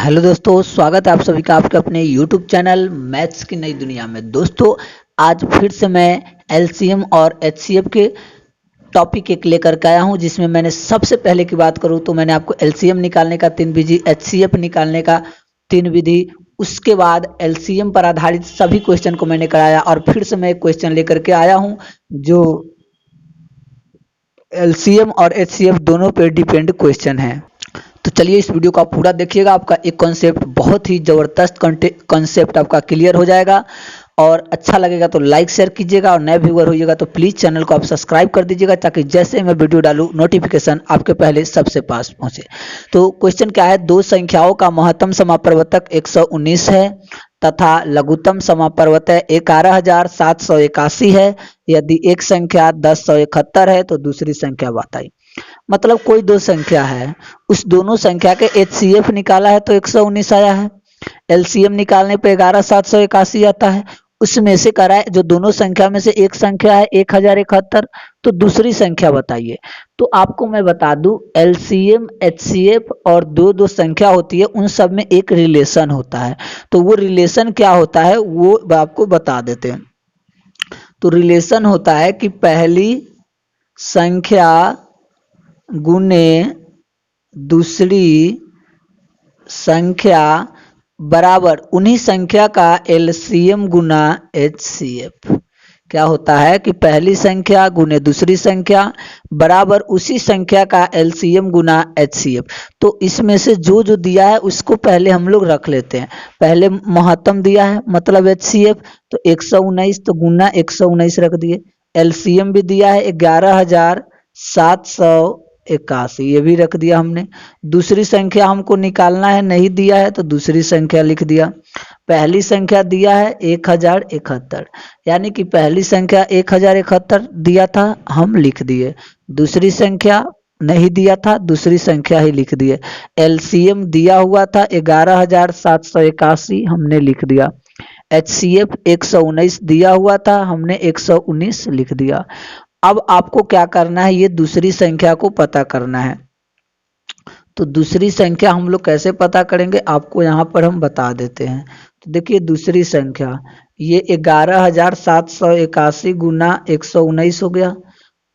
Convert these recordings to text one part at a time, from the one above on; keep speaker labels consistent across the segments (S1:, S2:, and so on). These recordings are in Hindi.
S1: हेलो दोस्तों, स्वागत है आप सभी का आपके अपने यूट्यूब चैनल मैथ्स की नई दुनिया में। दोस्तों, आज फिर से मैं एलसीएम और एचसीएफ के टॉपिक एक लेकर के आया हूं, जिसमें मैंने सबसे पहले की बात करूं तो मैंने आपको एलसीएम निकालने का 3 विधि, एचसीएफ निकालने का 3 विधि, उसके बाद एलसीएम पर आधारित सभी क्वेश्चन को मैंने कराया और फिर से मैं एक क्वेश्चन लेकर के आया हूँ जो एलसीएम और एचसीएफ दोनों पे डिपेंड क्वेश्चन है। तो चलिए इस वीडियो को आप पूरा देखिएगा, आपका एक कॉन्सेप्ट, बहुत ही ज़बरदस्त कॉन्सेप्ट आपका क्लियर हो जाएगा। और अच्छा लगेगा तो लाइक शेयर कीजिएगा, और नए व्यूअर होइएगा तो प्लीज़ चैनल को आप सब्सक्राइब कर दीजिएगा, ताकि जैसे मैं वीडियो डालूँ नोटिफिकेशन आपके पहले सबसे पास पहुँचे। तो क्वेश्चन क्या है, दो संख्याओं का महत्तम समापवर्तक 119 है तथा लघुत्तम समापवर्तक 11,781 है। यदि एक संख्या 1071 है तो दूसरी संख्या बताइए। मतलब कोई दो संख्या है, उस दोनों संख्या के एचसीएफ निकाला है तो 119 आया है, एलसीएम निकालने पे 11,781 आता है। उसमें से करा है जो दोनों संख्या में से एक संख्या है 1071, तो दूसरी संख्या बताइए। तो आपको मैं बता दूं, एलसीएम एचसीएफ और दो दो संख्या होती है, उन सब में एक रिलेशन होता है। तो वो रिलेशन क्या होता है वो आपको बता देते हैं। तो रिलेशन होता है कि पहली संख्या गुने दूसरी संख्या बराबर उन्हीं संख्या का एलसीएम गुना एचसीएफ। क्या होता है कि पहली संख्या गुने दूसरी संख्या बराबर उसी संख्या का एलसीएम गुना एचसीएफ। तो इसमें से जो जो दिया है उसको पहले हम लोग रख लेते हैं। पहले महत्तम दिया है मतलब एचसीएफ, तो 119, तो गुना 119 रख दिए। एलसीएम भी दिया है 11,781, ये भी रख दिया हमने। दूसरी संख्या हमको निकालना है, नहीं दिया है तो दूसरी संख्या लिख दिया। पहली संख्या दिया है 1071, यानी कि पहली संख्या 1071 दिया था, हम लिख दिए। दूसरी संख्या नहीं दिया था, दूसरी संख्या ही लिख दिए। एलसीएम दिया हुआ था 11,781, हमने लिख दिया। एचसीएफ 119 दिया हुआ था, हमने 119 लिख दिया। अब आपको क्या करना है, ये दूसरी संख्या को पता करना है। तो दूसरी संख्या हम लोग कैसे पता करेंगे, आपको यहाँ पर हम बता देते हैं। तो देखिए दूसरी संख्या, ये 11,781 गुना 119 हो गया।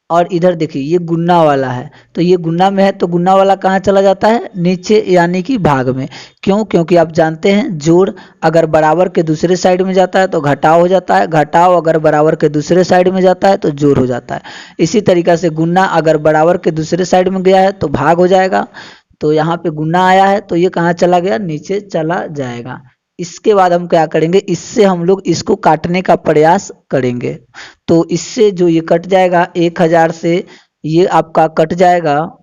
S1: और इधर देखिए ये गुना वाला है, तो ये गुना में है तो गुना वाला कहाँ चला जाता है, नीचे, यानी कि भाग में। क्यों? क्योंकि आप जानते हैं जोड़ अगर बराबर के दूसरे साइड में जाता है तो घटाव हो जाता है, घटाव अगर बराबर के दूसरे साइड में जाता है तो जोड़ हो जाता है। इसी तरीका से गुना अगर बराबर के दूसरे साइड में गया है तो भाग हो जाएगा। तो यहाँ पे गुना आया है तो ये कहाँ चला गया, नीचे चला जाएगा। इसके बाद हम क्या करेंगे, इससे हम लोग इसको काटने का प्रयास करेंगे। तो इससे जो ये कट जाएगा 1000 से, ये आपका कट जाएगा।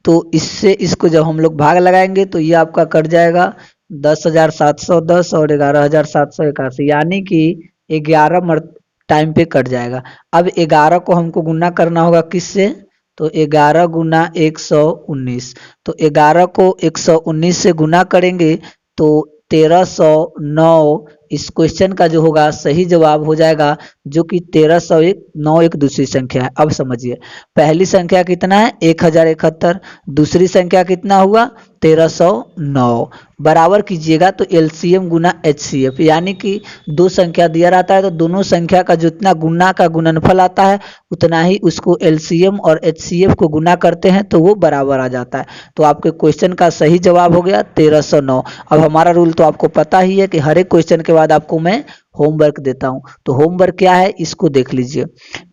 S1: तो इससे इसको जब हम लोग भाग लगाएंगे तो ये आपका कट जाएगा 10,710 और 11,781, यानी कि 11 टाइम पे कट जाएगा। अब 11 को हमको गुना करना होगा किससे, तो 11 गुना 119। तो 11 को 119 से गुना करेंगे तो 1309 इस क्वेश्चन का जो होगा सही जवाब हो जाएगा, जो कि 1301, 9 एक दूसरी संख्या है। अब समझिए, पहली संख्या कितना है 1071, दूसरी संख्या कितना हुआ 1309। बराबर कीजिएगा तो एलसीएम गुना एचसीएफ, यानी कि दो संख्या दिया रहता है तो दोनों संख्या का जितना गुना का गुणनफल आता है उतना ही उसको एलसीएम और एचसीएफ को गुना करते हैं तो वो बराबर आ जाता है। तो आपके क्वेश्चन का सही जवाब हो गया 1309। अब हमारा रूल तो आपको पता ही है कि हर एक क्वेश्चन के बाद आपको मैं होमवर्क देता हूं। तो होमवर्क क्या है इसको देख लीजिए।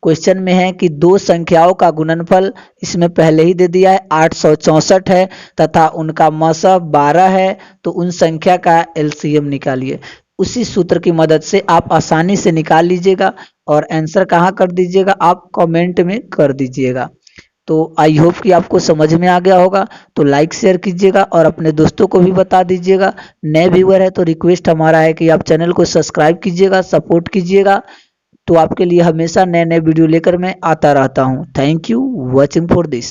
S1: क्वेश्चन में है कि दो संख्याओं का गुणनफल, इसमें पहले ही दे दिया है 864 है तथा उनका मसह 12 है, तो उन संख्या का एलसीएम निकालिए। उसी सूत्र की मदद से आप आसानी से निकाल लीजिएगा, और आंसर कहाँ कर दीजिएगा, आप कमेंट में कर दीजिएगा। तो आई होप कि आपको समझ में आ गया होगा। तो लाइक शेयर कीजिएगा और अपने दोस्तों को भी बता दीजिएगा। नए व्यूअर है तो रिक्वेस्ट हमारा है कि आप चैनल को सब्सक्राइब कीजिएगा, सपोर्ट कीजिएगा। तो आपके लिए हमेशा नए नए वीडियो लेकर मैं आता रहता हूँ। Thank you watching for this.